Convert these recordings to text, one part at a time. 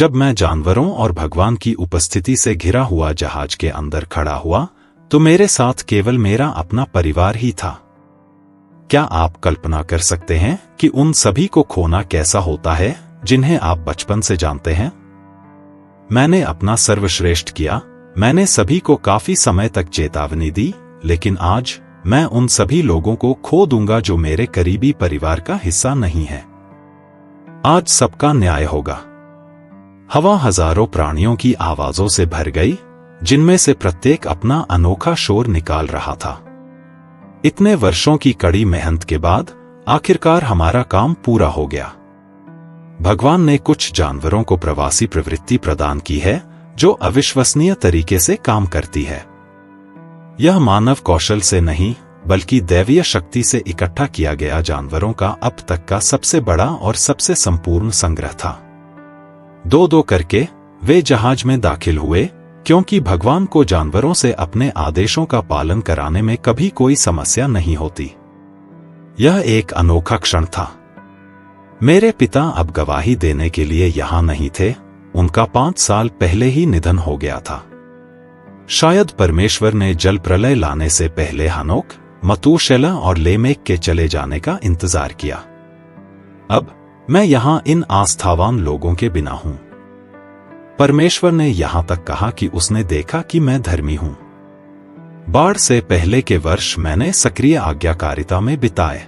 जब मैं जानवरों और भगवान की उपस्थिति से घिरा हुआ जहाज के अंदर खड़ा हुआ तो मेरे साथ केवल मेरा अपना परिवार ही था। क्या आप कल्पना कर सकते हैं कि उन सभी को खोना कैसा होता है जिन्हें आप बचपन से जानते हैं? मैंने अपना सर्वश्रेष्ठ किया, मैंने सभी को काफी समय तक चेतावनी दी, लेकिन आज मैं उन सभी लोगों को खो दूंगा जो मेरे करीबी परिवार का हिस्सा नहीं है। आज सबका न्याय होगा। हवा हजारों प्राणियों की आवाजों से भर गई, जिनमें से प्रत्येक अपना अनोखा शोर निकाल रहा था। इतने वर्षों की कड़ी मेहनत के बाद आखिरकार हमारा काम पूरा हो गया। भगवान ने कुछ जानवरों को प्रवासी प्रवृत्ति प्रदान की है जो अविश्वसनीय तरीके से काम करती है। यह मानव कौशल से नहीं बल्कि दैवीय शक्ति से इकट्ठा किया गया जानवरों का अब तक का सबसे बड़ा और सबसे संपूर्ण संग्रह था। दो दो करके वे जहाज में दाखिल हुए, क्योंकि भगवान को जानवरों से अपने आदेशों का पालन कराने में कभी कोई समस्या नहीं होती। यह एक अनोखा क्षण था। मेरे पिता अब गवाही देने के लिए यहां नहीं थे, उनका 5 साल पहले ही निधन हो गया था। शायद परमेश्वर ने जल प्रलय लाने से पहले हनोक, मतूशेलह और लेमेक के चले जाने का इंतजार किया। अब मैं यहां इन आस्थावान लोगों के बिना हूं। परमेश्वर ने यहां तक कहा कि उसने देखा कि मैं धर्मी हूं। बाढ़ से पहले के वर्ष मैंने सक्रिय आज्ञाकारिता में बिताए।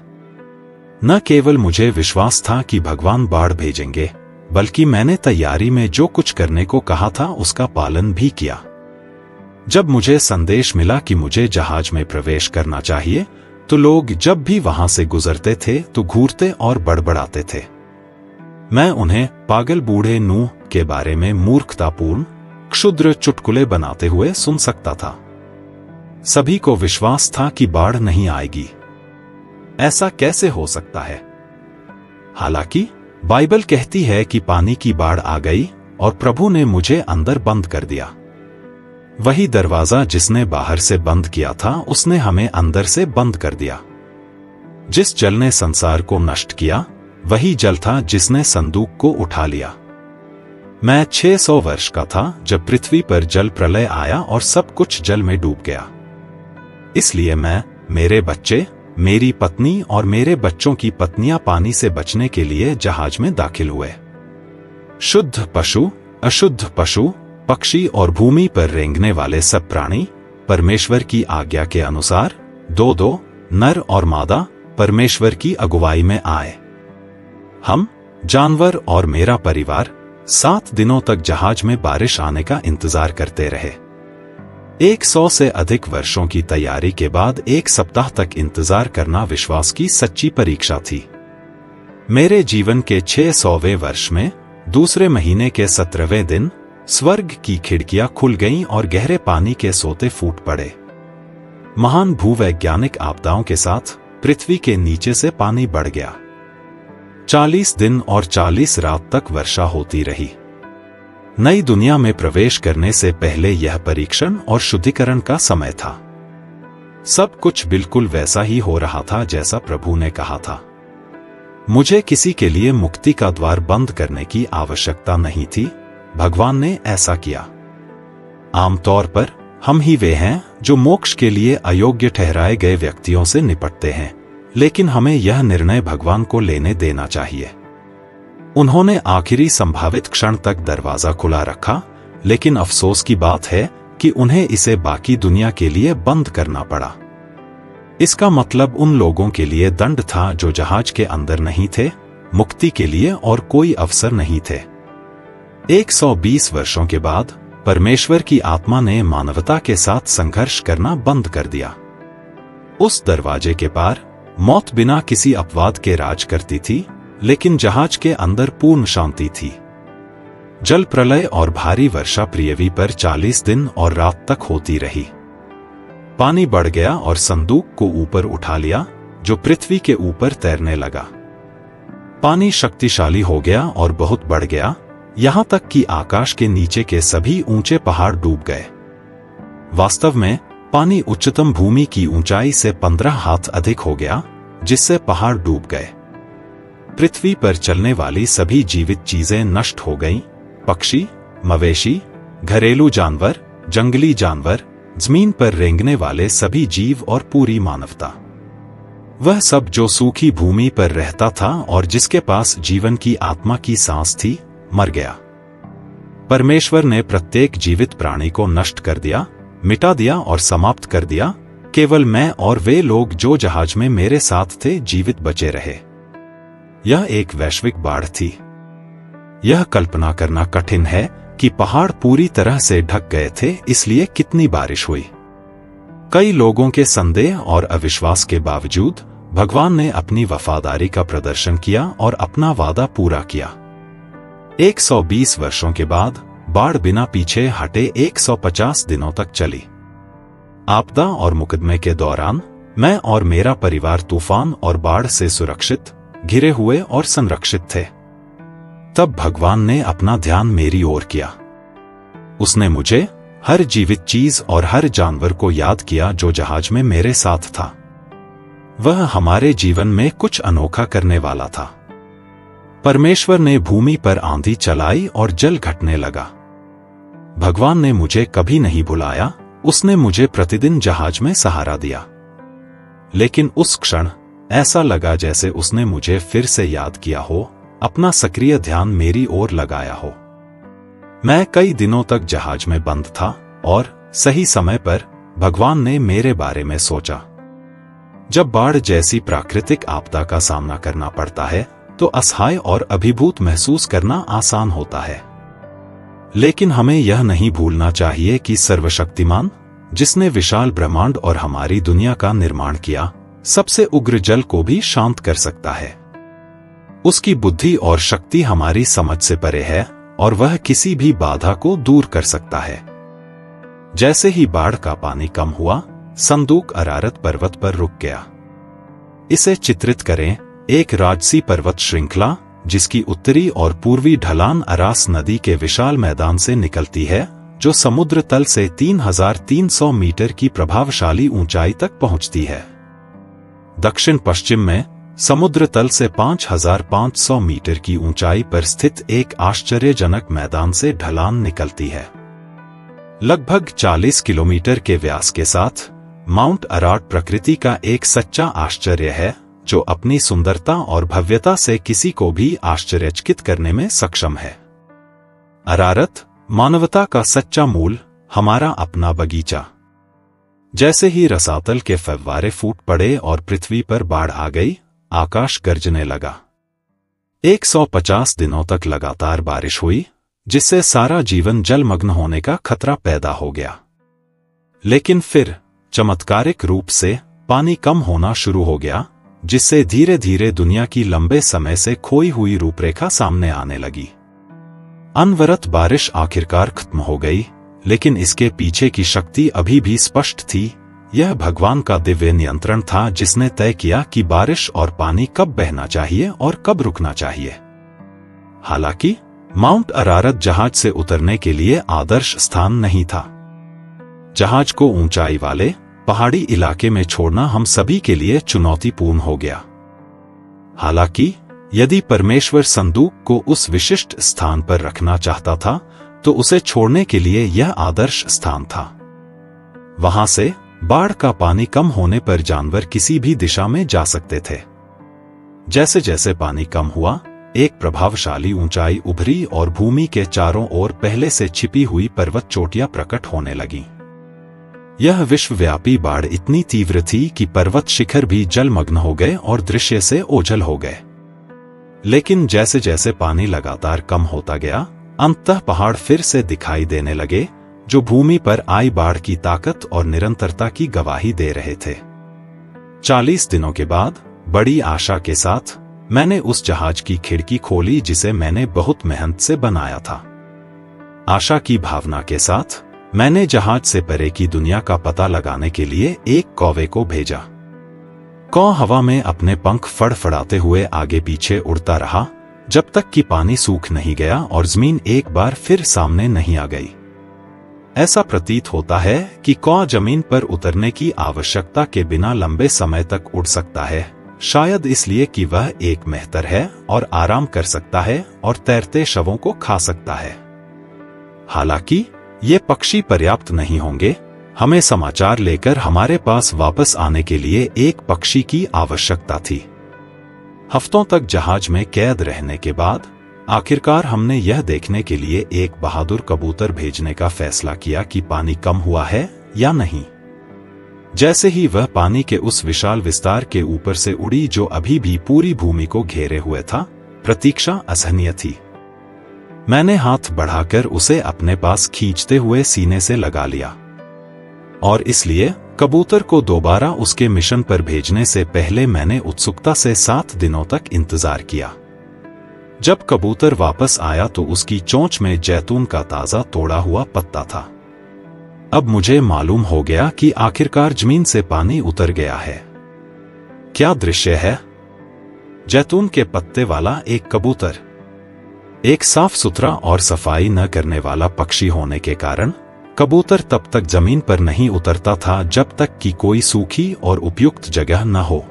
न केवल मुझे विश्वास था कि भगवान बाढ़ भेजेंगे, बल्कि मैंने तैयारी में जो कुछ करने को कहा था उसका पालन भी किया। जब मुझे संदेश मिला कि मुझे जहाज में प्रवेश करना चाहिए, तो लोग जब भी वहां से गुजरते थे तो घूरते और बड़बड़ाते थे। मैं उन्हें पागल बूढ़े नूह के बारे में मूर्खतापूर्ण, क्षुद्र चुटकुले बनाते हुए सुन सकता था। सभी को विश्वास था कि बाढ़ नहीं आएगी। ऐसा कैसे हो सकता है? हालांकि बाइबल कहती है कि पानी की बाढ़ आ गई और प्रभु ने मुझे अंदर बंद कर दिया। वही दरवाजा जिसने बाहर से बंद किया था, उसने हमें अंदर से बंद कर दिया। जिस जल ने संसार को नष्ट किया, वही जल था जिसने संदूक को उठा लिया। मैं 600 वर्ष का था जब पृथ्वी पर जल प्रलय आया और सब कुछ जल में डूब गया। इसलिए मैं, मेरे बच्चे, मेरी पत्नी और मेरे बच्चों की पत्नियां पानी से बचने के लिए जहाज में दाखिल हुए। शुद्ध पशु, अशुद्ध पशु, पक्षी और भूमि पर रेंगने वाले सब प्राणी परमेश्वर की आज्ञा के अनुसार 2-2 नर और मादा परमेश्वर की अगुवाई में आए। हम, जानवर और मेरा परिवार 7 दिनों तक जहाज में बारिश आने का इंतजार करते रहे। 100 से अधिक वर्षों की तैयारी के बाद 1 सप्ताह तक इंतजार करना विश्वास की सच्ची परीक्षा थी। मेरे जीवन के 600वें वर्ष में दूसरे महीने के 17वें दिन स्वर्ग की खिड़कियां खुल गईं और गहरे पानी के सोते फूट पड़े। महान भूवैज्ञानिक आपदाओं के साथ पृथ्वी के नीचे से पानी बढ़ गया। 40 दिन और 40 रात तक वर्षा होती रही। नई दुनिया में प्रवेश करने से पहले यह परीक्षण और शुद्धिकरण का समय था। सब कुछ बिल्कुल वैसा ही हो रहा था जैसा प्रभु ने कहा था। मुझे किसी के लिए मुक्ति का द्वार बंद करने की आवश्यकता नहीं थी, भगवान ने ऐसा किया। आमतौर पर हम ही वे हैं जो मोक्ष के लिए अयोग्य ठहराए गए व्यक्तियों से निपटते हैं, लेकिन हमें यह निर्णय भगवान को लेने देना चाहिए। उन्होंने आखिरी संभावित क्षण तक दरवाजा खुला रखा, लेकिन अफसोस की बात है कि उन्हें इसे बाकी दुनिया के लिए बंद करना पड़ा। इसका मतलब उन लोगों के लिए दंड था जो जहाज के अंदर नहीं थे, मुक्ति के लिए और कोई अवसर नहीं थे। 120 वर्षों के बाद परमेश्वर की आत्मा ने मानवता के साथ संघर्ष करना बंद कर दिया। उस दरवाजे के पार मौत बिना किसी अपवाद के राज करती थी, लेकिन जहाज के अंदर पूर्ण शांति थी। जल प्रलय और भारी वर्षा पृथ्वी पर 40 दिन और रात तक होती रही। पानी बढ़ गया और संदूक को ऊपर उठा लिया, जो पृथ्वी के ऊपर तैरने लगा। पानी शक्तिशाली हो गया और बहुत बढ़ गया, यहां तक कि आकाश के नीचे के सभी ऊंचे पहाड़ डूब गए। वास्तव में पानी उच्चतम भूमि की ऊंचाई से 15 हाथ अधिक हो गया, जिससे पहाड़ डूब गए। पृथ्वी पर चलने वाली सभी जीवित चीजें नष्ट हो गईं, पक्षी, मवेशी, घरेलू जानवर, जंगली जानवर, जमीन पर रेंगने वाले सभी जीव और पूरी मानवता। वह सब जो सूखी भूमि पर रहता था और जिसके पास जीवन की आत्मा की सांस थी, मर गया। परमेश्वर ने प्रत्येक जीवित प्राणी को नष्ट कर दिया, मिटा दिया और समाप्त कर दिया। केवल मैं और वे लोग जो जहाज में मेरे साथ थे जीवित बचे रहे। यह एक वैश्विक बाढ़ थी। यह कल्पना करना कठिन है कि पहाड़ पूरी तरह से ढक गए थे, इसलिए कितनी बारिश हुई। कई लोगों के संदेह और अविश्वास के बावजूद भगवान ने अपनी वफादारी का प्रदर्शन किया और अपना वादा पूरा किया। 120 वर्षों के बाद बाढ़ बिना पीछे हटे 150 दिनों तक चली। आपदा और मुकदमे के दौरान मैं और मेरा परिवार तूफान और बाढ़ से सुरक्षित, घिरे हुए और संरक्षित थे। तब भगवान ने अपना ध्यान मेरी ओर किया। उसने मुझे, हर जीवित चीज और हर जानवर को याद किया जो जहाज में मेरे साथ था। वह हमारे जीवन में कुछ अनोखा करने वाला था। परमेश्वर ने भूमि पर आंधी चलाई और जल घटने लगा। भगवान ने मुझे कभी नहीं भुलाया, उसने मुझे प्रतिदिन जहाज में सहारा दिया। लेकिन उस क्षण ऐसा लगा जैसे उसने मुझे फिर से याद किया हो, अपना सक्रिय ध्यान मेरी ओर लगाया हो। मैं कई दिनों तक जहाज में बंद था और सही समय पर भगवान ने मेरे बारे में सोचा। जब बाढ़ जैसी प्राकृतिक आपदा का सामना करना पड़ता है तो असहाय और अभिभूत महसूस करना आसान होता है। लेकिन हमें यह नहीं भूलना चाहिए कि सर्वशक्तिमान, जिसने विशाल ब्रह्मांड और हमारी दुनिया का निर्माण किया, सबसे उग्र जल को भी शांत कर सकता है। उसकी बुद्धि और शक्ति हमारी समझ से परे है और वह किसी भी बाधा को दूर कर सकता है। जैसे ही बाढ़ का पानी कम हुआ, संदूक अरारत पर्वत पर रुक गया। इसे चित्रित करें, एक राजसी पर्वत श्रृंखला जिसकी उत्तरी और पूर्वी ढलान अरास नदी के विशाल मैदान से निकलती है, जो समुद्र तल से 3300 मीटर की प्रभावशाली ऊंचाई तक पहुंचती है। दक्षिण पश्चिम में समुद्र तल से 5500 मीटर की ऊंचाई पर स्थित एक आश्चर्यजनक मैदान से ढलान निकलती है। लगभग 40 किलोमीटर के व्यास के साथ माउंट अराट प्रकृति का एक सच्चा आश्चर्य है, जो अपनी सुंदरता और भव्यता से किसी को भी आश्चर्यचकित करने में सक्षम है। अरारत, मानवता का सच्चा मूल, हमारा अपना बगीचा। जैसे ही रसातल के फव्वारे फूट पड़े और पृथ्वी पर बाढ़ आ गई, आकाश गरजने लगा। 150 दिनों तक लगातार बारिश हुई, जिससे सारा जीवन जलमग्न होने का खतरा पैदा हो गया। लेकिन फिर चमत्कारिक रूप से पानी कम होना शुरू हो गया, जिससे धीरे धीरे दुनिया की लंबे समय से खोई हुई रूपरेखा सामने आने लगी। अनवरत बारिश आखिरकार खत्म हो गई, लेकिन इसके पीछे की शक्ति अभी भी स्पष्ट थी। यह भगवान का दिव्य नियंत्रण था, जिसने तय किया कि बारिश और पानी कब बहना चाहिए और कब रुकना चाहिए। हालांकि माउंट अरारत जहाज से उतरने के लिए आदर्श स्थान नहीं था। जहाज को ऊंचाई वाले पहाड़ी इलाके में छोड़ना हम सभी के लिए चुनौतीपूर्ण हो गया। हालांकि यदि परमेश्वर संदूक को उस विशिष्ट स्थान पर रखना चाहता था, तो उसे छोड़ने के लिए यह आदर्श स्थान था। वहां से बाढ़ का पानी कम होने पर जानवर किसी भी दिशा में जा सकते थे। जैसे जैसे पानी कम हुआ, एक प्रभावशाली ऊंचाई उभरी और भूमि के चारों ओर पहले से छिपी हुई पर्वत चोटियां प्रकट होने लगीं। यह विश्वव्यापी बाढ़ इतनी तीव्र थी कि पर्वत शिखर भी जलमग्न हो गए और दृश्य से ओझल हो गए। लेकिन जैसे जैसे पानी लगातार कम होता गया, अंततः पहाड़ फिर से दिखाई देने लगे, जो भूमि पर आई बाढ़ की ताकत और निरंतरता की गवाही दे रहे थे। 40 दिनों के बाद बड़ी आशा के साथ मैंने उस जहाज की खिड़की खोली जिसे मैंने बहुत मेहनत से बनाया था। आशा की भावना के साथ मैंने जहाज से परे की दुनिया का पता लगाने के लिए एक कौवे को भेजा। कौ हवा में अपने पंख फड़फड़ाते हुए आगे पीछे उड़ता रहा, जब तक कि पानी सूख नहीं गया और जमीन एक बार फिर सामने नहीं आ गई। ऐसा प्रतीत होता है कि कौ जमीन पर उतरने की आवश्यकता के बिना लंबे समय तक उड़ सकता है, शायद इसलिए कि वह एक मेहतर है और आराम कर सकता है और तैरते शवों को खा सकता है। हालांकि ये पक्षी पर्याप्त नहीं होंगे, हमें समाचार लेकर हमारे पास वापस आने के लिए एक पक्षी की आवश्यकता थी। हफ्तों तक जहाज में कैद रहने के बाद आखिरकार हमने यह देखने के लिए एक बहादुर कबूतर भेजने का फैसला किया कि पानी कम हुआ है या नहीं। जैसे ही वह पानी के उस विशाल विस्तार के ऊपर से उड़ी जो अभी भी पूरी भूमि को घेरे हुए था, प्रतीक्षा असहनीय थी। मैंने हाथ बढ़ाकर उसे अपने पास खींचते हुए सीने से लगा लिया, और इसलिए कबूतर को दोबारा उसके मिशन पर भेजने से पहले मैंने उत्सुकता से 7 दिनों तक इंतजार किया। जब कबूतर वापस आया तो उसकी चोंच में जैतून का ताजा तोड़ा हुआ पत्ता था। अब मुझे मालूम हो गया कि आखिरकार जमीन से पानी उतर गया है। क्या दृश्य है! जैतून के पत्ते वाला एक कबूतर। एक साफ सुथरा और सफाई न करने वाला पक्षी होने के कारण कबूतर तब तक जमीन पर नहीं उतरता था जब तक कि कोई सूखी और उपयुक्त जगह न हो।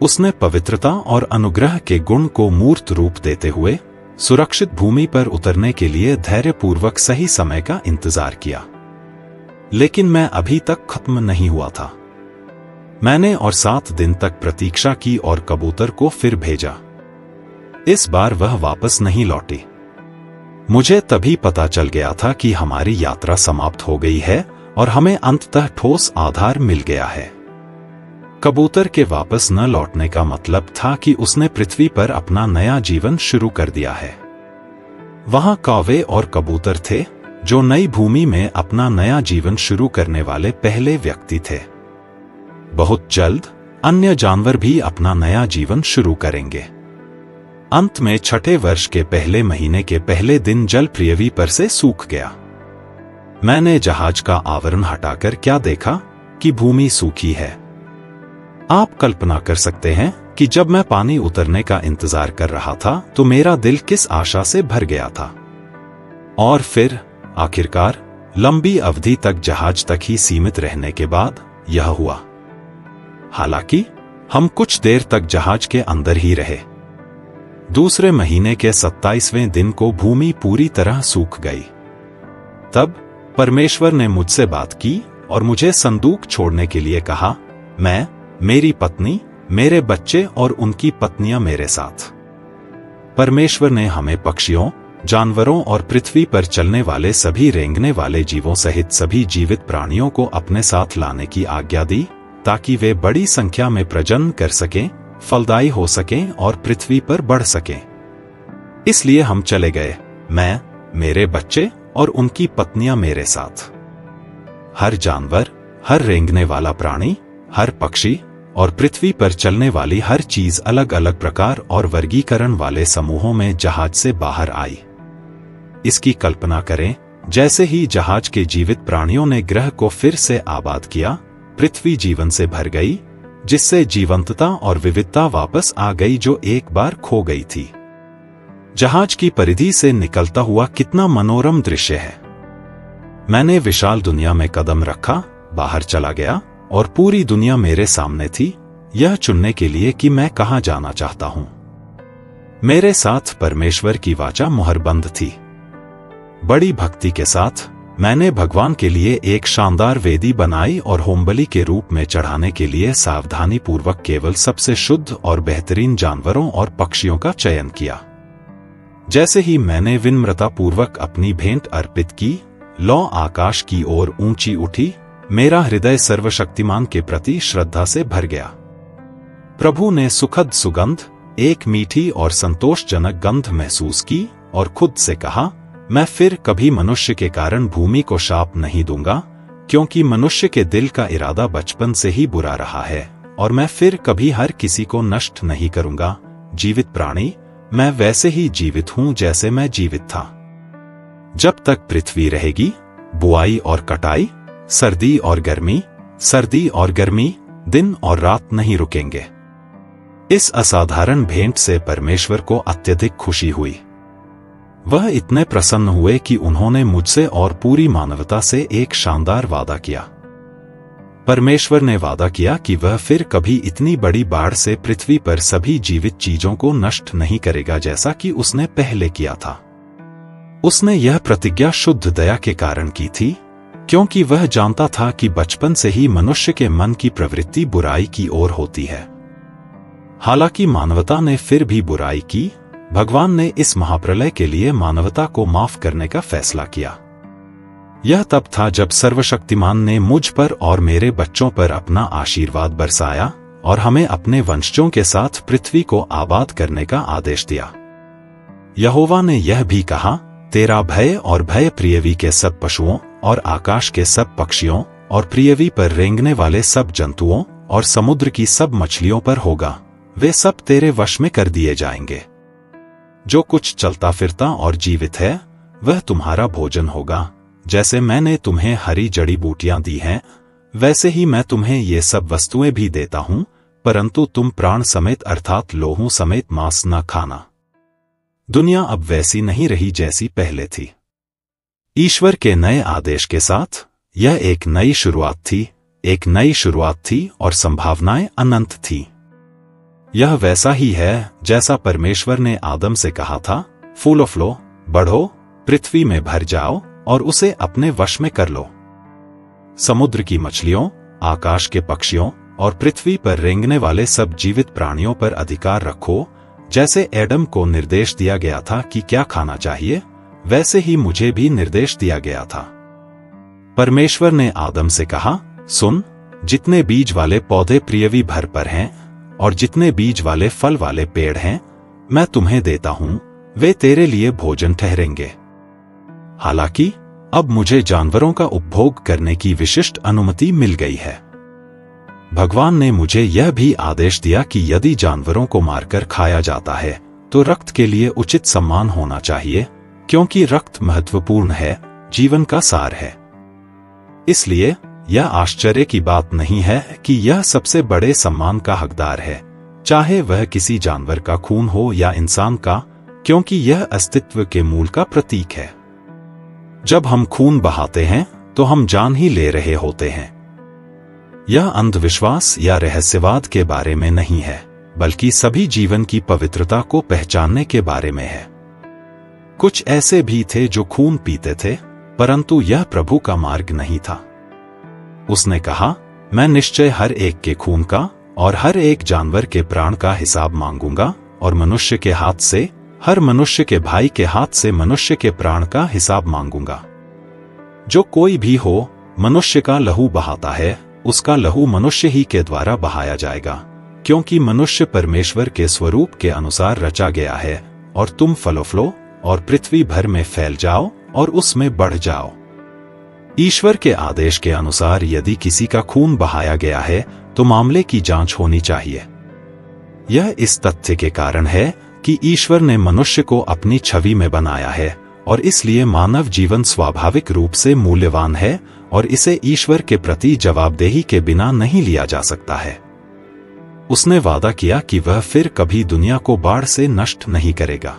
उसने पवित्रता और अनुग्रह के गुण को मूर्त रूप देते हुए सुरक्षित भूमि पर उतरने के लिए धैर्यपूर्वक सही समय का इंतजार किया। लेकिन मैं अभी तक खत्म नहीं हुआ था। मैंने और 7 दिन तक प्रतीक्षा की और कबूतर को फिर भेजा। इस बार वह वापस नहीं लौटी। मुझे तभी पता चल गया था कि हमारी यात्रा समाप्त हो गई है और हमें अंततः ठोस आधार मिल गया है। कबूतर के वापस न लौटने का मतलब था कि उसने पृथ्वी पर अपना नया जीवन शुरू कर दिया है। वहां कौवे और कबूतर थे जो नई भूमि में अपना नया जीवन शुरू करने वाले पहले व्यक्ति थे। बहुत जल्द अन्य जानवर भी अपना नया जीवन शुरू करेंगे। अंत में 6ठे वर्ष के पहले महीने के पहले दिन जल पृथ्वी पर से सूख गया। मैंने जहाज का आवरण हटाकर क्या देखा कि भूमि सूखी है। आप कल्पना कर सकते हैं कि जब मैं पानी उतरने का इंतजार कर रहा था तो मेरा दिल किस आशा से भर गया था। और फिर आखिरकार लंबी अवधि तक जहाज तक ही सीमित रहने के बाद यह हुआ। हालांकि हम कुछ देर तक जहाज के अंदर ही रहे। दूसरे महीने के 27वें दिन को भूमि पूरी तरह सूख गई। तब परमेश्वर ने मुझसे बात की और मुझे संदूक छोड़ने के लिए कहा। मैं, मेरी पत्नी, मेरे बच्चे और उनकी पत्नियां मेरे साथ। परमेश्वर ने हमें पक्षियों, जानवरों और पृथ्वी पर चलने वाले सभी रेंगने वाले जीवों सहित सभी जीवित प्राणियों को अपने साथ लाने की आज्ञा दी ताकि वे बड़ी संख्या में प्रजनन कर सकें, फलदायी हो सकें और पृथ्वी पर बढ़ सकें। इसलिए हम चले गए, मैं, मेरे बच्चे और उनकी पत्नियां मेरे साथ। हर जानवर, हर रेंगने वाला प्राणी, हर पक्षी और पृथ्वी पर चलने वाली हर चीज अलग अलग प्रकार और वर्गीकरण वाले समूहों में जहाज से बाहर आई। इसकी कल्पना करें, जैसे ही जहाज के जीवित प्राणियों ने ग्रह को फिर से आबाद किया, पृथ्वी जीवन से भर गई, जिससे जीवंतता और विविधता वापस आ गई जो एक बार खो गई थी। जहाज की परिधि से निकलता हुआ कितना मनोरम दृश्य है। मैंने विशाल दुनिया में कदम रखा, बाहर चला गया और पूरी दुनिया मेरे सामने थी, यह चुनने के लिए कि मैं कहां जाना चाहता हूं। मेरे साथ परमेश्वर की वाचा मुहरबंद थी। बड़ी भक्ति के साथ मैंने भगवान के लिए एक शानदार वेदी बनाई और होमबलि के रूप में चढ़ाने के लिए सावधानी पूर्वक केवल सबसे शुद्ध और बेहतरीन जानवरों और पक्षियों का चयन किया। जैसे ही मैंने विनम्रता पूर्वक अपनी भेंट अर्पित की, लौ आकाश की ओर ऊंची उठी, मेरा हृदय सर्वशक्तिमान के प्रति श्रद्धा से भर गया। प्रभु ने सुखद सुगंध, एक मीठी और संतोषजनक गंध महसूस की और खुद से कहा, मैं फिर कभी मनुष्य के कारण भूमि को शाप नहीं दूंगा, क्योंकि मनुष्य के दिल का इरादा बचपन से ही बुरा रहा है, और मैं फिर कभी हर किसी को नष्ट नहीं करूंगा। जीवित प्राणी, मैं वैसे ही जीवित हूं जैसे मैं जीवित था। जब तक पृथ्वी रहेगी, बुआई और कटाई, सर्दी और गर्मी, दिन और रात नहीं रुकेंगे। इस असाधारण भेंट से परमेश्वर को अत्यधिक खुशी हुई। वह इतने प्रसन्न हुए कि उन्होंने मुझसे और पूरी मानवता से एक शानदार वादा किया। परमेश्वर ने वादा किया कि वह फिर कभी इतनी बड़ी बाढ़ से पृथ्वी पर सभी जीवित चीजों को नष्ट नहीं करेगा जैसा कि उसने पहले किया था। उसने यह प्रतिज्ञा शुद्ध दया के कारण की थी, क्योंकि वह जानता था कि बचपन से ही मनुष्य के मन की प्रवृत्ति बुराई की ओर होती है। हालांकि मानवता ने फिर भी बुराई की, भगवान ने इस महाप्रलय के लिए मानवता को माफ करने का फैसला किया। यह तब था जब सर्वशक्तिमान ने मुझ पर और मेरे बच्चों पर अपना आशीर्वाद बरसाया और हमें अपने वंशजों के साथ पृथ्वी को आबाद करने का आदेश दिया। यहोवा ने यह भी कहा, तेरा भय और भय पृथ्वी के सब पशुओं और आकाश के सब पक्षियों और पृथ्वी पर रेंगने वाले सब जंतुओं और समुद्र की सब मछलियों पर होगा, वे सब तेरे वश में कर दिए जाएंगे। जो कुछ चलता फिरता और जीवित है वह तुम्हारा भोजन होगा। जैसे मैंने तुम्हें हरी जड़ी बूटियां दी हैं, वैसे ही मैं तुम्हें ये सब वस्तुएं भी देता हूं, परंतु तुम प्राण समेत अर्थात लोहू समेत मांस न खाना। दुनिया अब वैसी नहीं रही जैसी पहले थी। ईश्वर के नए आदेश के साथ यह एक नई शुरुआत थी, एक नई शुरुआत थी और संभावनाएं अनंत थी। यह वैसा ही है जैसा परमेश्वर ने आदम से कहा था, फूलो फलो, बढ़ो, पृथ्वी में भर जाओ और उसे अपने वश में कर लो। समुद्र की मछलियों, आकाश के पक्षियों और पृथ्वी पर रेंगने वाले सब जीवित प्राणियों पर अधिकार रखो। जैसे एडम को निर्देश दिया गया था कि क्या खाना चाहिए, वैसे ही मुझे भी निर्देश दिया गया था। परमेश्वर ने आदम से कहा, सुन, जितने बीज वाले पौधे पृथ्वी भर पर हैं और जितने बीज वाले फल वाले पेड़ हैं, मैं तुम्हें देता हूं, वे तेरे लिए भोजन ठहरेंगे। हालांकि अब मुझे जानवरों का उपभोग करने की विशिष्ट अनुमति मिल गई है। भगवान ने मुझे यह भी आदेश दिया कि यदि जानवरों को मारकर खाया जाता है तो रक्त के लिए उचित सम्मान होना चाहिए, क्योंकि रक्त महत्वपूर्ण है, जीवन का सार है। इसलिए यह आश्चर्य की बात नहीं है कि यह सबसे बड़े सम्मान का हकदार है, चाहे वह किसी जानवर का खून हो या इंसान का, क्योंकि यह अस्तित्व के मूल का प्रतीक है। जब हम खून बहाते हैं तो हम जान ही ले रहे होते हैं। यह अंधविश्वास या रहस्यवाद के बारे में नहीं है, बल्कि सभी जीवन की पवित्रता को पहचानने के बारे में है। कुछ ऐसे भी थे जो खून पीते थे, परंतु यह प्रभु का मार्ग नहीं था। उसने कहा, मैं निश्चय हर एक के खून का और हर एक जानवर के प्राण का हिसाब मांगूंगा और मनुष्य के हाथ से, हर मनुष्य के भाई के हाथ से मनुष्य के प्राण का हिसाब मांगूंगा। जो कोई भी हो मनुष्य का लहू बहाता है, उसका लहू मनुष्य ही के द्वारा बहाया जाएगा, क्योंकि मनुष्य परमेश्वर के स्वरूप के अनुसार रचा गया है। और तुम फलो और पृथ्वी भर में फैल जाओ और उसमें बढ़ जाओ। ईश्वर के आदेश के अनुसार यदि किसी का खून बहाया गया है तो मामले की जांच होनी चाहिए। यह इस तथ्य के कारण है कि ईश्वर ने मनुष्य को अपनी छवि में बनाया है और इसलिए मानव जीवन स्वाभाविक रूप से मूल्यवान है और इसे ईश्वर के प्रति जवाबदेही के बिना नहीं लिया जा सकता है। उसने वादा किया कि वह फिर कभी दुनिया को बाढ़ से नष्ट नहीं करेगा।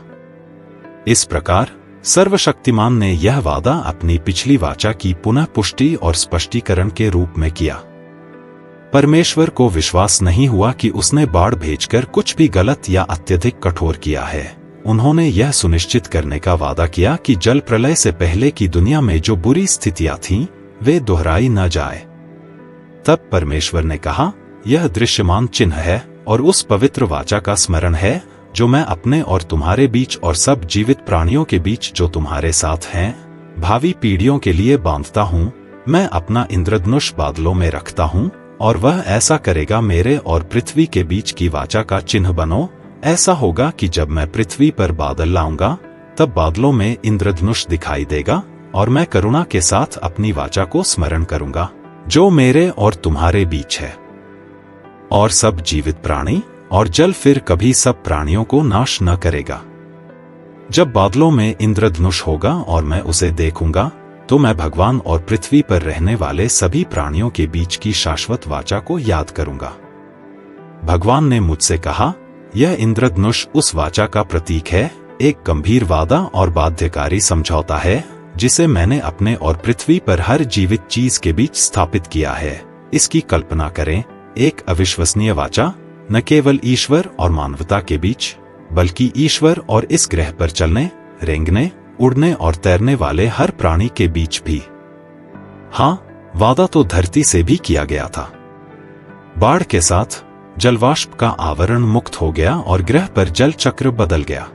इस प्रकार सर्वशक्तिमान ने यह वादा अपनी पिछली वाचा की पुनः पुष्टि और स्पष्टीकरण के रूप में किया। परमेश्वर को विश्वास नहीं हुआ कि उसने बाढ़ भेजकर कुछ भी गलत या अत्यधिक कठोर किया है। उन्होंने यह सुनिश्चित करने का वादा किया कि जल प्रलय से पहले की दुनिया में जो बुरी स्थितियां थीं, वे दोहराई न जाए। तब परमेश्वर ने कहा, यह दृश्यमान चिन्ह है और उस पवित्र वाचा का स्मरण है जो मैं अपने और तुम्हारे बीच और सब जीवित प्राणियों के बीच जो तुम्हारे साथ हैं, भावी पीढ़ियों के लिए बांधता हूँ। मैं अपना इंद्रधनुष बादलों में रखता हूँ और वह ऐसा करेगा, मेरे और पृथ्वी के बीच की वाचा का चिन्ह बनो। ऐसा होगा कि जब मैं पृथ्वी पर बादल लाऊंगा, तब बादलों में इंद्रधनुष दिखाई देगा और मैं करुणा के साथ अपनी वाचा को स्मरण करूंगा जो मेरे और तुम्हारे बीच है। और सब जीवित प्राणी और जल फिर कभी सब प्राणियों को नाश न करेगा। जब बादलों में इंद्रधनुष होगा और मैं उसे देखूंगा, तो मैं भगवान और पृथ्वी पर रहने वाले सभी प्राणियों के बीच की शाश्वत वाचा को याद करूंगा। भगवान ने मुझसे कहा, यह इंद्रधनुष उस वाचा का प्रतीक है, एक गंभीर वादा और बाध्यकारी समझौता है जिसे मैंने अपने और पृथ्वी पर हर जीवित चीज के बीच स्थापित किया है। इसकी कल्पना करें, एक अविश्वसनीय वाचा, न केवल ईश्वर और मानवता के बीच, बल्कि ईश्वर और इस ग्रह पर चलने, रेंगने उड़ने और तैरने वाले हर प्राणी के बीच भी। हाँ, वादा तो धरती से भी किया गया था। बाढ़ के साथ जलवाष्प का आवरण मुक्त हो गया और ग्रह पर जल चक्र बदल गया।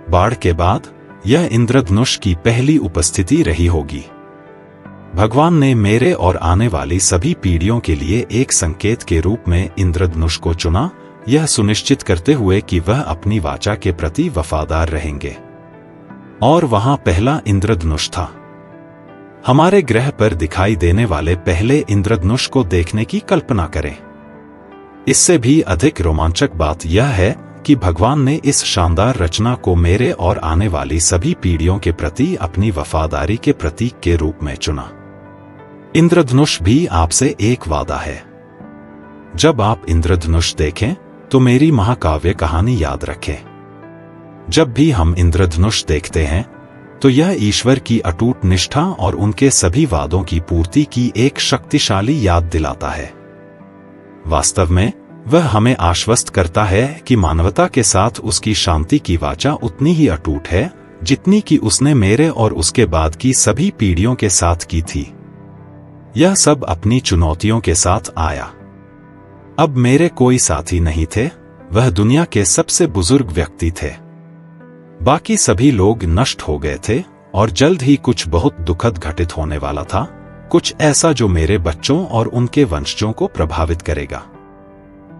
बाढ़ के बाद यह इंद्रधनुष की पहली उपस्थिति रही होगी। भगवान ने मेरे और आने वाली सभी पीढ़ियों के लिए एक संकेत के रूप में इंद्रधनुष को चुना, यह सुनिश्चित करते हुए कि वह अपनी वाचा के प्रति वफादार रहेंगे। और वहां पहला इंद्रधनुष था। हमारे ग्रह पर दिखाई देने वाले पहले इंद्रधनुष को देखने की कल्पना करें। इससे भी अधिक रोमांचक बात यह है कि भगवान ने इस शानदार रचना को मेरे और आने वाली सभी पीढ़ियों के प्रति अपनी वफादारी के प्रतीक के रूप में चुना। इंद्रधनुष भी आपसे एक वादा है। जब आप इंद्रधनुष देखें तो मेरी महाकाव्य कहानी याद रखें। जब भी हम इंद्रधनुष देखते हैं तो यह ईश्वर की अटूट निष्ठा और उनके सभी वादों की पूर्ति की एक शक्तिशाली याद दिलाता है। वास्तव में वह हमें आश्वस्त करता है कि मानवता के साथ उसकी शांति की वाचा उतनी ही अटूट है जितनी कि उसने मेरे और उसके बाद की सभी पीढ़ियों के साथ की थी। यह सब अपनी चुनौतियों के साथ आया। अब मेरे कोई साथी नहीं थे, वह दुनिया के सबसे बुजुर्ग व्यक्ति थे। बाकी सभी लोग नष्ट हो गए थे और जल्द ही कुछ बहुत दुखद घटित होने वाला था, कुछ ऐसा जो मेरे बच्चों और उनके वंशजों को प्रभावित करेगा।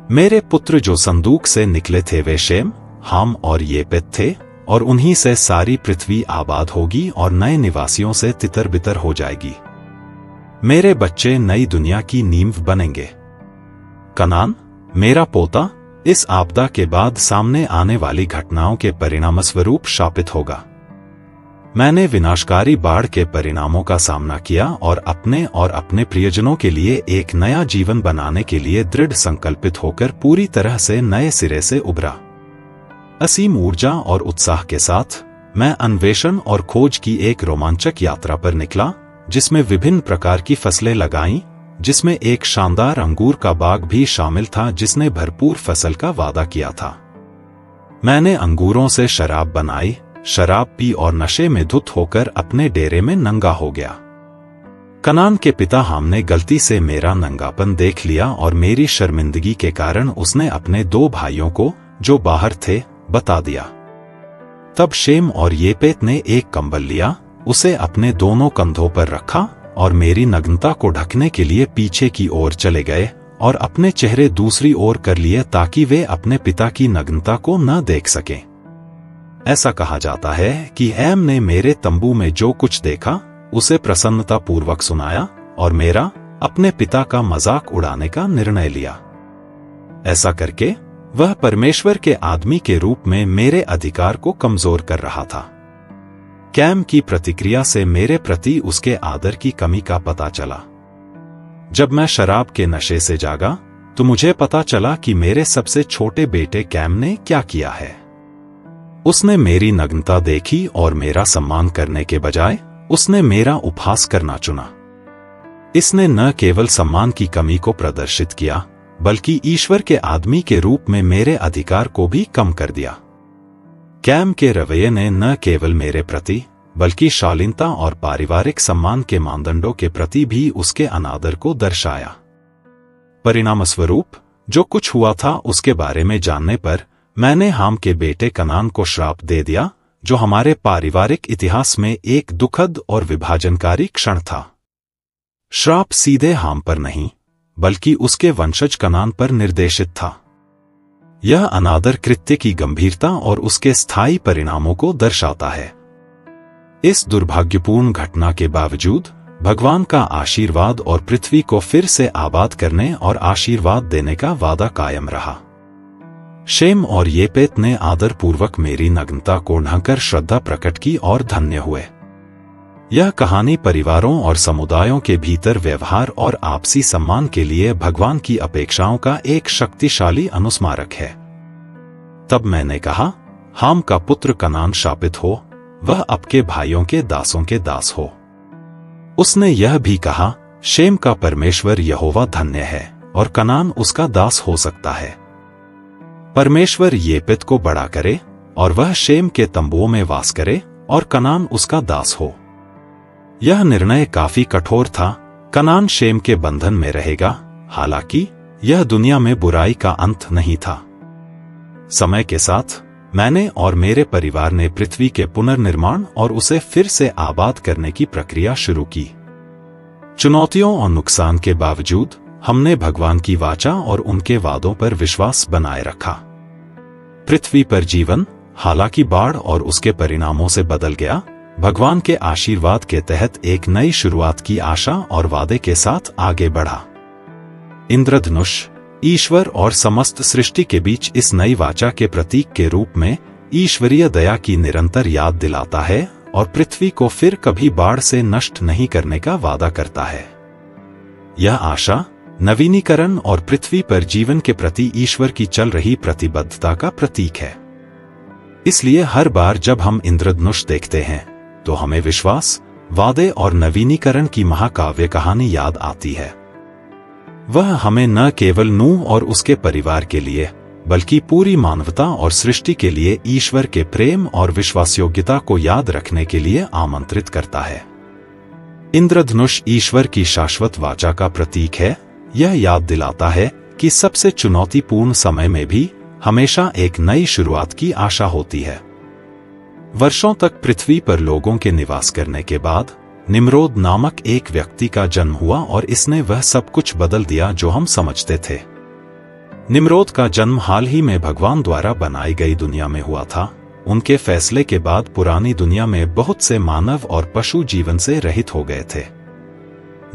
मेरे पुत्र जो संदूक से निकले थे वे शेम, हाम और येपेत थे, और उन्हीं से सारी पृथ्वी आबाद होगी और नए निवासियों से तितर बितर हो जाएगी। मेरे बच्चे नई दुनिया की नींव बनेंगे। कनान, मेरा पोता, इस आपदा के बाद सामने आने वाली घटनाओं के परिणामस्वरूप शापित होगा। मैंने विनाशकारी बाढ़ के परिणामों का सामना किया और अपने प्रियजनों के लिए एक नया जीवन बनाने के लिए दृढ़ संकल्पित होकर पूरी तरह से नए सिरे से उभरा। असीम ऊर्जा और उत्साह के साथ मैं अन्वेषण और खोज की एक रोमांचक यात्रा पर निकला, जिसमें विभिन्न प्रकार की फसलें लगाईं, जिसमें एक शानदार अंगूर का बाग भी शामिल था जिसने भरपूर फसल का वादा किया था। मैंने अंगूरों से शराब बनाई, शराब पी और नशे में धुत होकर अपने डेरे में नंगा हो गया। कनान के पिता हाम ने गलती से मेरा नंगापन देख लिया और मेरी शर्मिंदगी के कारण उसने अपने 2 भाइयों को, जो बाहर थे, बता दिया। तब शेम और येपेत ने एक कंबल लिया, उसे अपने दोनों कंधों पर रखा और मेरी नग्नता को ढकने के लिए पीछे की ओर चले गए और अपने चेहरे दूसरी ओर कर लिए ताकि वे अपने पिता की नग्नता को न देख सकें। ऐसा कहा जाता है कि हैम ने मेरे तंबू में जो कुछ देखा उसे प्रसन्नतापूर्वक सुनाया और मेरा अपने पिता का मजाक उड़ाने का निर्णय लिया। ऐसा करके वह परमेश्वर के आदमी के रूप में मेरे अधिकार को कमजोर कर रहा था। कैम की प्रतिक्रिया से मेरे प्रति उसके आदर की कमी का पता चला। जब मैं शराब के नशे से जागा तो मुझे पता चला कि मेरे सबसे छोटे बेटे कैम ने क्या किया है। उसने मेरी नग्नता देखी और मेरा सम्मान करने के बजाय उसने मेरा उपहास करना चुना। इसने न केवल सम्मान की कमी को प्रदर्शित किया बल्कि ईश्वर के आदमी के रूप में मेरे अधिकार को भी कम कर दिया। कैम के रवैये ने न केवल मेरे प्रति बल्कि शालीनता और पारिवारिक सम्मान के मानदंडों के प्रति भी उसके अनादर को दर्शाया। परिणामस्वरूप जो कुछ हुआ था उसके बारे में जानने पर मैंने हाम के बेटे कनान को श्राप दे दिया, जो हमारे पारिवारिक इतिहास में एक दुखद और विभाजनकारी क्षण था। श्राप सीधे हाम पर नहीं बल्कि उसके वंशज कनान पर निर्देशित था। यह अनादर कृत्य की गंभीरता और उसके स्थायी परिणामों को दर्शाता है। इस दुर्भाग्यपूर्ण घटना के बावजूद भगवान का आशीर्वाद और पृथ्वी को फिर से आबाद करने और आशीर्वाद देने का वादा कायम रहा। शेम और येपेत ने आदरपूर्वक मेरी नग्नता को ढककर श्रद्धा प्रकट की और धन्य हुए। यह कहानी परिवारों और समुदायों के भीतर व्यवहार और आपसी सम्मान के लिए भगवान की अपेक्षाओं का एक शक्तिशाली अनुस्मारक है। तब मैंने कहा, हाम का पुत्र कनान शापित हो, वह आपके भाइयों के दासों के दास हो। उसने यह भी कहा, शेम का परमेश्वर यहोवा धन्य है और कनान उसका दास हो सकता है। परमेश्वर येपेत को बड़ा करे और वह शेम के तंबुओं में वास करे और कनान उसका दास हो। यह निर्णय काफी कठोर था। कनान शेम के बंधन में रहेगा, हालांकि यह दुनिया में बुराई का अंत नहीं था। समय के साथ मैंने और मेरे परिवार ने पृथ्वी के पुनर्निर्माण और उसे फिर से आबाद करने की प्रक्रिया शुरू की। चुनौतियों और नुकसान के बावजूद हमने भगवान की वाचा और उनके वादों पर विश्वास बनाए रखा। पृथ्वी पर जीवन, हालांकि बाढ़ और उसके परिणामों से बदल गया, भगवान के आशीर्वाद के तहत एक नई शुरुआत की आशा और वादे के साथ आगे बढ़ा। इंद्रधनुष ईश्वर और समस्त सृष्टि के बीच इस नई वाचा के प्रतीक के रूप में ईश्वरीय दया की निरंतर याद दिलाता है और पृथ्वी को फिर कभी बाढ़ से नष्ट नहीं करने का वादा करता है। यह आशा, नवीनीकरण और पृथ्वी पर जीवन के प्रति ईश्वर की चल रही प्रतिबद्धता का प्रतीक है। इसलिए हर बार जब हम इंद्रधनुष देखते हैं तो हमें विश्वास, वादे और नवीनीकरण की महाकाव्य कहानी याद आती है। वह हमें न केवल नूह और उसके परिवार के लिए, बल्कि पूरी मानवता और सृष्टि के लिए ईश्वर के प्रेम और विश्वासयोग्यता को याद रखने के लिए आमंत्रित करता है। इंद्रधनुष ईश्वर की शाश्वत वाचा का प्रतीक है। यह याद दिलाता है कि सबसे चुनौतीपूर्ण समय में भी हमेशा एक नई शुरुआत की आशा होती है। वर्षों तक पृथ्वी पर लोगों के निवास करने के बाद निम्रोद नामक एक व्यक्ति का जन्म हुआ और इसने वह सब कुछ बदल दिया जो हम समझते थे। निम्रोद का जन्म हाल ही में भगवान द्वारा बनाई गई दुनिया में हुआ था। उनके फैसले के बाद पुरानी दुनिया में बहुत से मानव और पशु जीवन से रहित हो गए थे।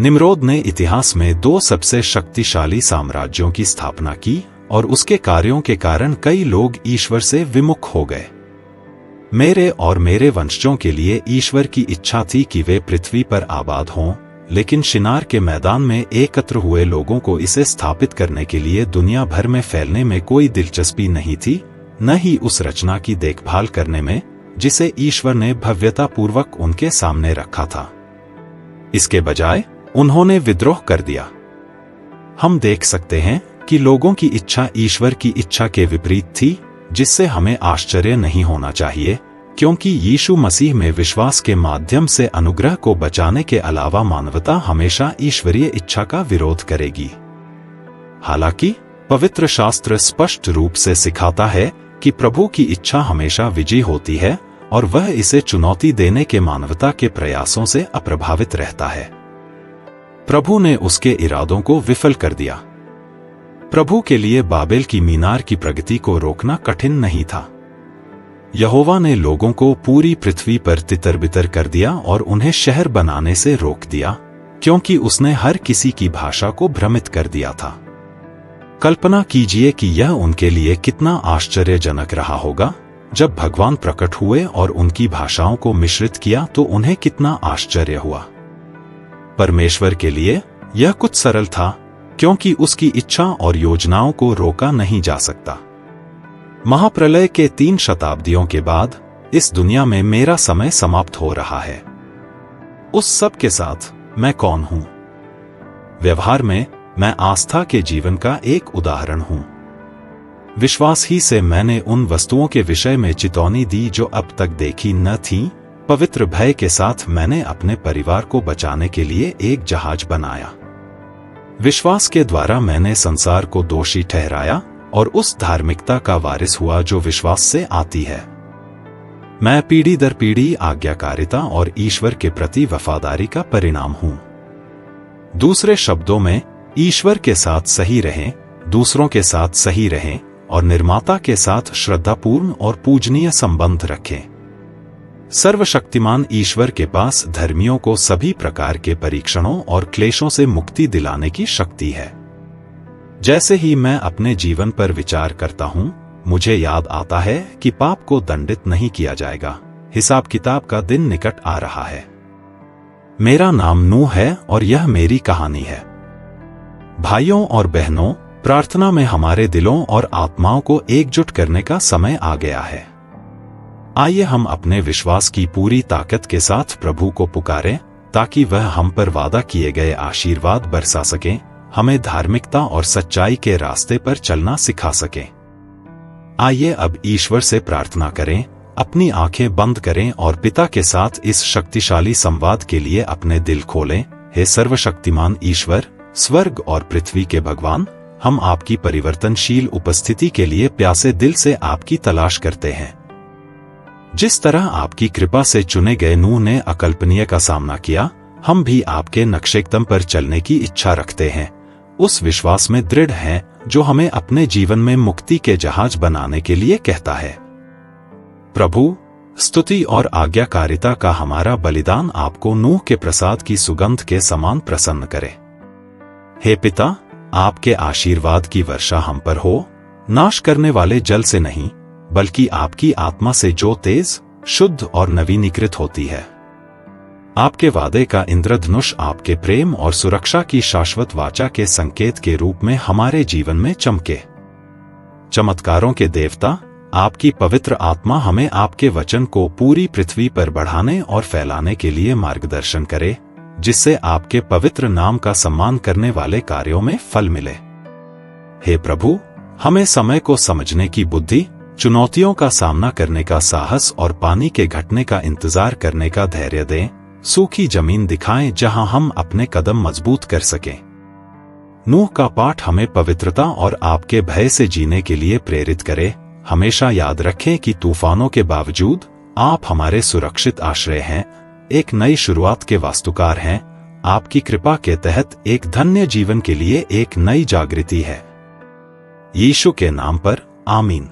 निम्रोद ने इतिहास में 2 सबसे शक्तिशाली साम्राज्यों की स्थापना की और उसके कार्यों के कारण कई लोग ईश्वर से विमुख हो गए। मेरे और मेरे वंशजों के लिए ईश्वर की इच्छा थी कि वे पृथ्वी पर आबाद हों, लेकिन शिनार के मैदान में एकत्र हुए लोगों को इसे स्थापित करने के लिए दुनिया भर में फैलने में कोई दिलचस्पी नहीं थी, न ही उस रचना की देखभाल करने में जिसे ईश्वर ने भव्यतापूर्वक उनके सामने रखा था। इसके बजाय उन्होंने विद्रोह कर दिया। हम देख सकते हैं कि लोगों की इच्छा ईश्वर की इच्छा के विपरीत थी, जिससे हमें आश्चर्य नहीं होना चाहिए, क्योंकि यीशु मसीह में विश्वास के माध्यम से अनुग्रह को बचाने के अलावा मानवता हमेशा ईश्वरीय इच्छा का विरोध करेगी। हालांकि पवित्र शास्त्र स्पष्ट रूप से सिखाता है कि प्रभु की इच्छा हमेशा विजयी होती है और वह इसे चुनौती देने के मानवता के प्रयासों से अप्रभावित रहता है। प्रभु ने उसके इरादों को विफल कर दिया। प्रभु के लिए बाबेल की मीनार की प्रगति को रोकना कठिन नहीं था। यहोवा ने लोगों को पूरी पृथ्वी पर तितर-बितर कर दिया और उन्हें शहर बनाने से रोक दिया, क्योंकि उसने हर किसी की भाषा को भ्रमित कर दिया था। कल्पना कीजिए कि यह उनके लिए कितना आश्चर्यजनक रहा होगा। जब भगवान प्रकट हुए और उनकी भाषाओं को मिश्रित किया तो उन्हें कितना आश्चर्य हुआ। परमेश्वर के लिए यह कुछ सरल था, क्योंकि उसकी इच्छा और योजनाओं को रोका नहीं जा सकता। महाप्रलय के 3 शताब्दियों के बाद इस दुनिया में मेरा समय समाप्त हो रहा है। उस सब के साथ मैं कौन हूं? व्यवहार में मैं आस्था के जीवन का एक उदाहरण हूं। विश्वास ही से मैंने उन वस्तुओं के विषय में चेतावनी दी जो अब तक देखी न थीं। पवित्र भय के साथ मैंने अपने परिवार को बचाने के लिए एक जहाज बनाया। विश्वास के द्वारा मैंने संसार को दोषी ठहराया और उस धार्मिकता का वारिस हुआ जो विश्वास से आती है। मैं पीढ़ी दर पीढ़ी आज्ञाकारिता और ईश्वर के प्रति वफादारी का परिणाम हूं। दूसरे शब्दों में, ईश्वर के साथ सही रहें, दूसरों के साथ सही रहें और निर्माता के साथ श्रद्धापूर्ण और पूजनीय संबंध रखें। सर्वशक्तिमान ईश्वर के पास धर्मियों को सभी प्रकार के परीक्षणों और क्लेशों से मुक्ति दिलाने की शक्ति है। जैसे ही मैं अपने जीवन पर विचार करता हूं, मुझे याद आता है कि पाप को दंडित नहीं किया जाएगा। हिसाब किताब का दिन निकट आ रहा है। मेरा नाम नूह है और यह मेरी कहानी है। भाइयों और बहनों, प्रार्थना में हमारे दिलों और आत्माओं को एकजुट करने का समय आ गया है। आइए हम अपने विश्वास की पूरी ताकत के साथ प्रभु को पुकारें, ताकि वह हम पर वादा किए गए आशीर्वाद बरसा सकें, हमें धार्मिकता और सच्चाई के रास्ते पर चलना सिखा सकें। आइए अब ईश्वर से प्रार्थना करें, अपनी आंखें बंद करें और पिता के साथ इस शक्तिशाली संवाद के लिए अपने दिल खोलें। हे सर्वशक्तिमान ईश्वर, स्वर्ग और पृथ्वी के भगवान, हम आपकी परिवर्तनशील उपस्थिति के लिए प्यासे दिल से आपकी तलाश करते हैं। जिस तरह आपकी कृपा से चुने गए नूह ने अकल्पनीय का सामना किया, हम भी आपके नक्शेकदम पर चलने की इच्छा रखते हैं। उस विश्वास में दृढ़ हैं जो हमें अपने जीवन में मुक्ति के जहाज बनाने के लिए कहता है। प्रभु, स्तुति और आज्ञाकारिता का हमारा बलिदान आपको नूह के प्रसाद की सुगंध के समान प्रसन्न करे। हे पिता, आपके आशीर्वाद की वर्षा हम पर हो, नाश करने वाले जल से नहीं, बल्कि आपकी आत्मा से जो तेज, शुद्ध और नवीनीकृत होती है। आपके वादे का इंद्रधनुष आपके प्रेम और सुरक्षा की शाश्वत वाचा के संकेत के रूप में हमारे जीवन में चमके। चमत्कारों के देवता, आपकी पवित्र आत्मा हमें आपके वचन को पूरी पृथ्वी पर बढ़ाने और फैलाने के लिए मार्गदर्शन करे, जिससे आपके पवित्र नाम का सम्मान करने वाले कार्यों में फल मिले। हे प्रभु, हमें समय को समझने की बुद्धि, चुनौतियों का सामना करने का साहस और पानी के घटने का इंतजार करने का धैर्य दें। सूखी जमीन दिखाएं जहां हम अपने कदम मजबूत कर सकें। नूह का पाठ हमें पवित्रता और आपके भय से जीने के लिए प्रेरित करे। हमेशा याद रखें कि तूफानों के बावजूद आप हमारे सुरक्षित आश्रय हैं, एक नई शुरुआत के वास्तुकार हैं। आपकी कृपा के तहत एक धन्य जीवन के लिए एक नई जागृति है। यीशु के नाम पर आमीन।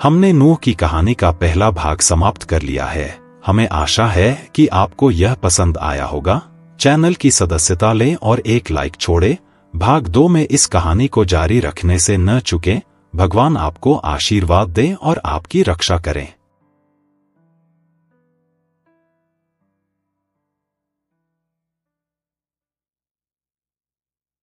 हमने नूह की कहानी का पहला भाग समाप्त कर लिया है। हमें आशा है कि आपको यह पसंद आया होगा। चैनल की सदस्यता लें और एक लाइक छोड़ें। भाग 2 में इस कहानी को जारी रखने से न चूकें। भगवान आपको आशीर्वाद दें और आपकी रक्षा करें।